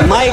Mic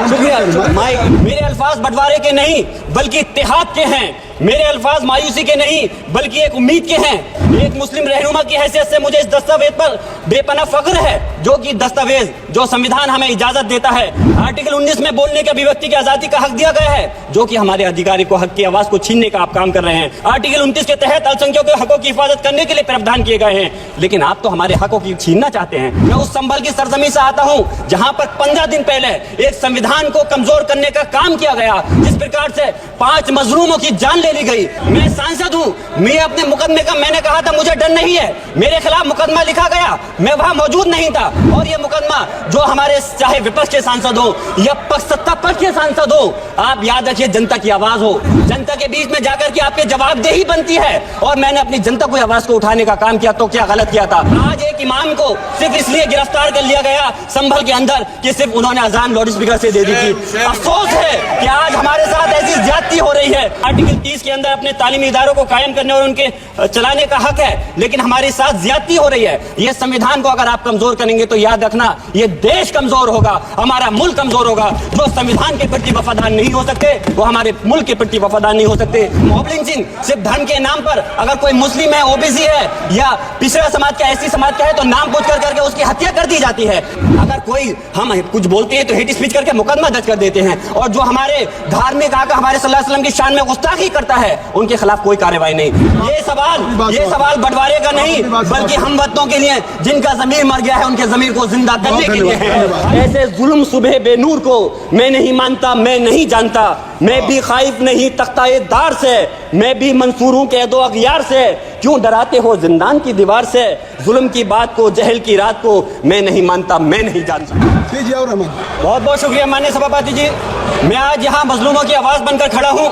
शुक्रिया। Mic मेरे अल्फाज बंटवारे के नहीं बल्कि इत्तेहाद के हैं। मेरे अल्फाज मायूसी के नहीं बल्कि एक उम्मीद के हैं। एक मुस्लिम रहनुमा की हैसियत से मुझे इस दस्तावेज पर बेपनाह फख्र है, जो कि दस्तावेज जो संविधान हमें इजाजत देता है। आर्टिकल 19 में बोलने के अभिव्यक्ति की आजादी का हक दिया गया है, जो कि हमारे अधिकारी को हक की आवाज को छीनने का आप काम कर रहे हैं। आर्टिकल 29 के तहत अल्पसंख्यकों के हकों की हिफाजत करने के लिए प्रावधान किए गए हैं, लेकिन आप तो हमारे हकों की छीनना चाहते हैं। मैं उस संभल की सरजमी से आता हूँ जहाँ पर 15 दिन पहले एक संविधान को कमजोर करने का काम किया गया, जिस प्रकार से 5 मजलूमों की जान ले ली गई। मैं सांसद हूँ, मैं अपने मुकदमे का मैंने कहा था मुझे डर नहीं है, मेरे खिलाफ मुकदमा लिखा गया, मैं वहां मौजूद नहीं था। और ये मुकदमा जो हमारे चाहे विपक्ष के सांसद हो या सत्ता पक्ष के सांसद हो, आप याद रखिए जनता की आवाज हो, जनता के बीच में जाकर के आपके जवाबदेही बनती है। और मैंने अपनी जनता को आवाज को उठाने का काम किया, तो क्या गलत किया था? आज एक इमाम को सिर्फ इसलिए गिरफ्तार कर लिया गया संभल के अंदर कि सिर्फ उन्होंने अजान लाउड स्पीकर से दे दी थी। अफसोस है कि आज हमारे साथ ऐसी ज्यादती हो रही है। आर्टिकल 30 के अंदर अपने तालीमी इदारों को कायम करने और उनके चलाने का हक है, लेकिन हमारे साथ ज्यादती हो रही है। ये संविधान को अगर आप कमजोर करेंगे तो याद रखना ये देश कमजोर होगा, हमारा मुल्क कमजोर होगा। जो संविधान के प्रति वफादार नहीं हो सकते वो हमारे मुल्क के प्रति वफादार नहीं हो सकते। मॉबलिंग सिर्फ धर्म के नाम पर अगर कोई मुस्लिम है, ओबीसी है या पिछड़ा समाज का, ऐसी समाज का है तो नाम पूछ कर करके उसकी हत्या कर दी जाती है। अगर कोई हम कुछ बोलते हैं तो हेट स्पीच करके मुकदमा दर्ज कर देते हैं। और जो हमारे धार्मिक आका हमारे सल्लल्लाहु अलैहि वसल्लम की शान में गुस्ताखी करता है उनके खिलाफ कोई कार्रवाई नहीं। ये सवाल बंटवारे का नहीं बल्कि हम वतनों के लिए जिनका जमीर मर गया है उनके जमीर को जिंदा करने के लिए है। ऐसे जुल्म सुबह बेनूर को मैं नहीं मानता, मैं नहीं जानता, मैं भी खाइफ नहीं तख्ताए दार से, मैं भी मंसूर हूँ कैदो अगयार से। क्यों डराते हो जिंदान की दीवार से? जुल्म की बात को, जहल की रात को मैं नहीं मानता, मैं नहीं जानता। बहुत बहुत शुक्रिया माननीय सभापति जी। मैं आज यहाँ मजलूमों की आवाज बनकर खड़ा हूँ।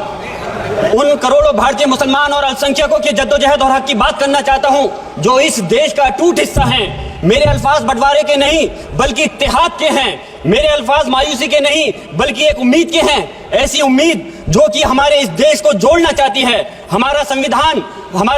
उन करोड़ों भारतीय मुसलमान और अल्पसंख्यकों की जद्दोजहद और हक की बात करना चाहता हूँ जो इस देश का अटूट हिस्सा हैं। मेरे अल्फाज बंटवारे के नहीं बल्कि इत्तेहाद के हैं। मेरे अल्फाज मायूसी के नहीं बल्कि एक उम्मीद के हैं। ऐसी उम्मीद जो कि हमारे इस देश को जोड़ना चाहती है। हमारे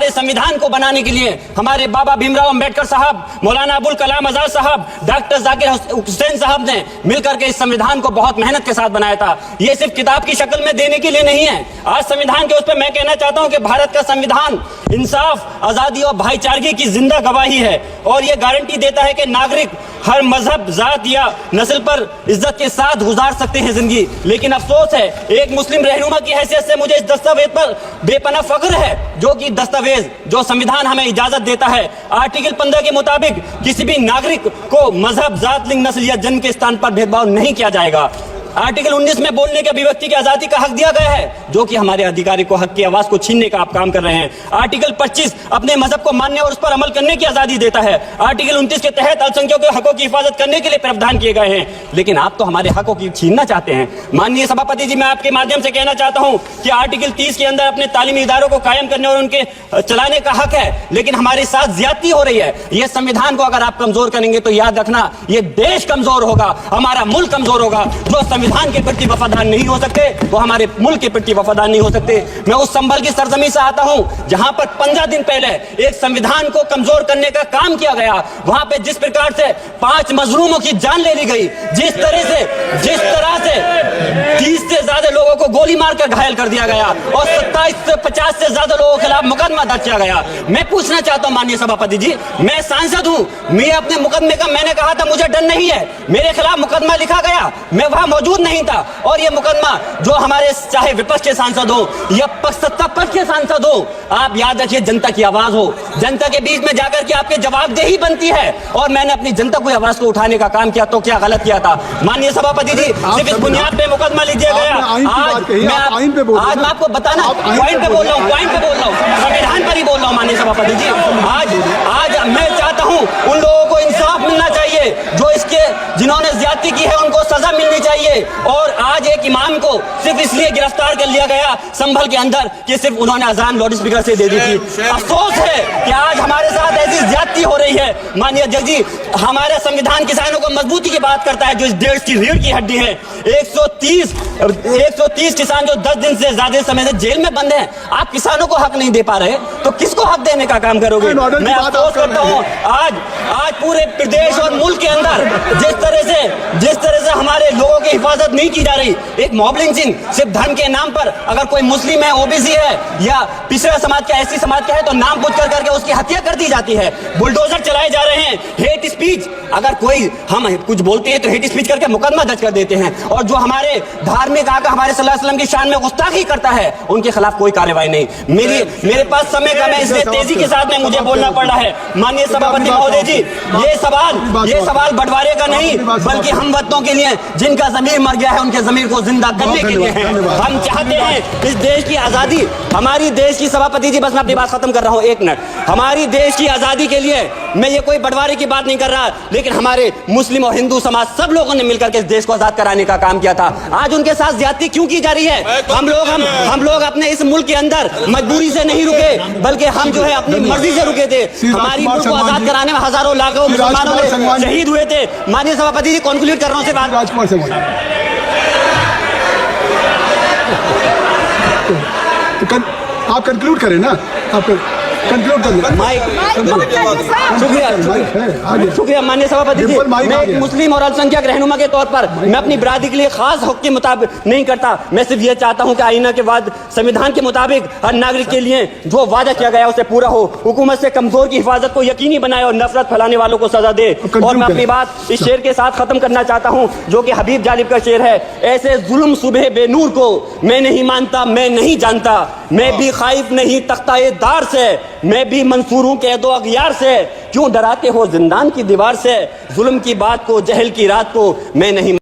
संविधान को बनाने के लिए हमारे बाबा भीमराव अंबेडकर साहब, मौलाना अबुल कलाम आजाद साहब, डॉक्टर जाकिर हुसैन साहब ने मिलकर के इस संविधान को बहुत मेहनत के साथ बनाया था। ये सिर्फ किताब की शक्ल में देने के लिए नहीं है। आज संविधान के उस पर मैं कहना चाहता हूं कि भारत का संविधान इंसाफ, आजादी और भाईचारगी की जिंदा गवाही है और ये गारंटी देता है कि नागरिक हर मजहब, जात या नस्ल पर इज्जत के साथ गुजार सकते हैं जिंदगी। लेकिन अफसोस है एक मुस्लिम रहनुमा की हैसियत से मुझे इस दस्तावेज पर बेपनाह फख्र है, जो कि दस्तावेज जो संविधान हमें इजाजत देता है। आर्टिकल 15 के मुताबिक किसी भी नागरिक को मजहब, जात, लिंग, नस्ल या जन्म के स्थान पर भेदभाव नहीं किया जाएगा। आर्टिकल 19 में बोलने के अभिव्यक्ति की आजादी का हक दिया गया है, जो कि हमारे अधिकारी को हक की आवाज को छीनने का आप काम कर रहे हैं। आर्टिकल 25 अपने मजहब को मानने और उस पर अमल करने की आजादी देता है। आर्टिकल 29 के तहत अल्पसंख्यकों के हकों की हिफाजत करने के लिए प्रावधान किए गए हैं, लेकिन आप तो हमारे हकों की छीनना चाहते हैं। माननीय सभापति जी, मैं आपके माध्यम से कहना चाहता हूं कि आर्टिकल 30 के अंदर अपने तालीमी इदारों को कायम करने और उनके चलाने का हक है, लेकिन हमारे साथ ज्यादती हो रही है। यह संविधान को अगर आप कमजोर करेंगे तो याद रखना ये देश कमजोर होगा, हमारा मुल्क कमजोर होगा। जो संविधान के प्रति वफादार नहीं हो सकते वो हमारे मुल्क के प्रति वफादार नहीं हो सकते। मैं उस संभल की सरजमी से आता हूं जहां पर 15 दिन पहले एक संविधान को कमजोर करने का काम किया गया। वहां पे जिस प्रकार से 5 मजलूमों की जान ले ली गई, जिस तरह से 30 से ज्यादा लोगों को गोली मारकर घायल कर दिया गया और 27 से 50 से ज्यादा लोगों के खिलाफ मुकदमा दर्ज किया गया। मैं पूछना चाहता हूं माननीय सभापति जी, मैं सांसद हूं, मैं अपने मुकदमे का मैंने कहा था मुझे डर नहीं है, मेरे खिलाफ मुकदमा लिखा गया, मैं वहां मौजूद नहीं था। और ये मुकदमा जो हमारे चाहे विपक्ष के सांसद हो या सत्ता पक्ष के सांसद हो, आप याद रखिए जनता की आवाज हो, जनता के बीच में जाकर के आपके जवाबदेही बनती है। और मैंने अपनी जनता को आवाज को उठाने का काम किया, तो क्या गलत किया था? माननीय सभापति जी, सिर्फ इस बुनियाद पे मुकदमा लीजिए गया। आज मैं आपको बताना पॉइंट पे बोल रहा हूँ, संविधान पर ही बोल रहा हूँ माननीय सभापति जी। आज मैं चाहता हूँ उन लोगों को इंसाफ मिलना चाहिए जो जिन्होंने ज्यादती की है, उनको सजा मिलनी चाहिए। और आज एक इमाम को सिर्फ इसलिए गिरफ्तार कर लिया गया संभल के अंदर कि सिर्फ उन्होंने अजान लाउड स्पीकर से दे दी थी। अफसोस है कि आज हमारे साथ ऐसी ज्यादती हो रही है। माननीय जज जी, हमारे संविधान किसानों को मजबूती की बात करता है जो इस देश की रीढ़ की हड्डी है। 130 किसान जो 10 दिन से ज्यादा समय से जेल में बंद हैं, आप किसानों को हक नहीं दे पा रहे तो किसको हक देने का काम करोगे? मैं अफसोस करता हूँ आज पूरे प्रदेश और मुल्क के अंदर जिस तरह से हमारे लोगों की हिफाजत नहीं की जा रही। एक मॉब लिंचिंग सिर्फ धर्म के नाम पर, अगर कोई मुस्लिम है, ओबीसी है या पिछड़ा समाज का, एससी समाज का है तो नाम पूछ कर करके उसकी हत्या कर दी जाती है। बुलडोजर चलाए जा रहे हैं। हेट स्पीच, अगर कोई हम कुछ बोलते हैं तो हेट स्पीच करके मुकदमा दर्ज कर देते हैं। और जो हमारे धार्मिक आका हमारे सल्लल्लाहु अलैहि वसल्लम की शान में गुस्ताखी करता है उनके खिलाफ कोई कार्रवाई नहीं। मेरे पास समय कम है, इसलिए तेजी के साथ में मुझे बोलना पड़ रहा है। माननीय सभापति महोदय जी, ये सवाल बंटवारे का नहीं बल्कि हम वतनों के लिए, जिनका जमीर मर गया है उनके जमीर को जिंदा करने के लिए है। हम चाहते हैं इस देश की आजादी, हमारी देश की, सभापति जी बस मैं अपनी बात खत्म कर रहा हूं, एक मिनट। हमारी देश की आजादी के लिए मैं ये कोई बंटवारे की बात नहीं कर रहा, लेकिन हमारे मुस्लिम और हिंदू समाज सब लोगों ने मिलकर के इस देश को आजाद कराने का काम किया था। आज उनके साथ ज्यादती क्यों की जा रही है? हम लोग अपने इस मुल्क के अंदर मजबूरी से नहीं रुके, बल्कि हम जो है अपनी मर्जी से रुके थे। हमारी मुल्क को आजाद कराने में हजारों लाखों मुसलमानों ने शहीद हुए थे। माननीय सभापति जी, कंक्लूड कर रहा हूं से बात। राजकुमार से आप कंक्लूड करें ना, आप कंक्लूड कर शुक्रिया माननीय सभापति जी। मैं एक मुस्लिम और अल्पसंख्यक रहनुमा के तौर पर मैं अपनी बिरादरी के लिए खास हक के मुताबिक नहीं करता। मैं सिर्फ ये चाहता हूं कि आईना के बाद संविधान के मुताबिक हर नागरिक के लिए जो वादा किया गया उसे पूरा हो, हुकूमत से कमजोर की हिफाजत को यकीनी बनाए और नफरत फैलाने वालों को सजा दे। और मैं अपनी बात इस शेर के साथ खत्म करना चाहता हूं जो कि हबीब जालिब का शेर है। ऐसे जुल्म सुबह बेनूर को मैं नहीं मानता, मैं नहीं जानता, मैं भी खाइफ नहीं तख्ताए दार से, मैं भी मंसूर हूं कैदो अगयार से। क्यों डराते हो जिंदान की दीवार से? जुल्म की बात को, जहल की रात को मैं नहीं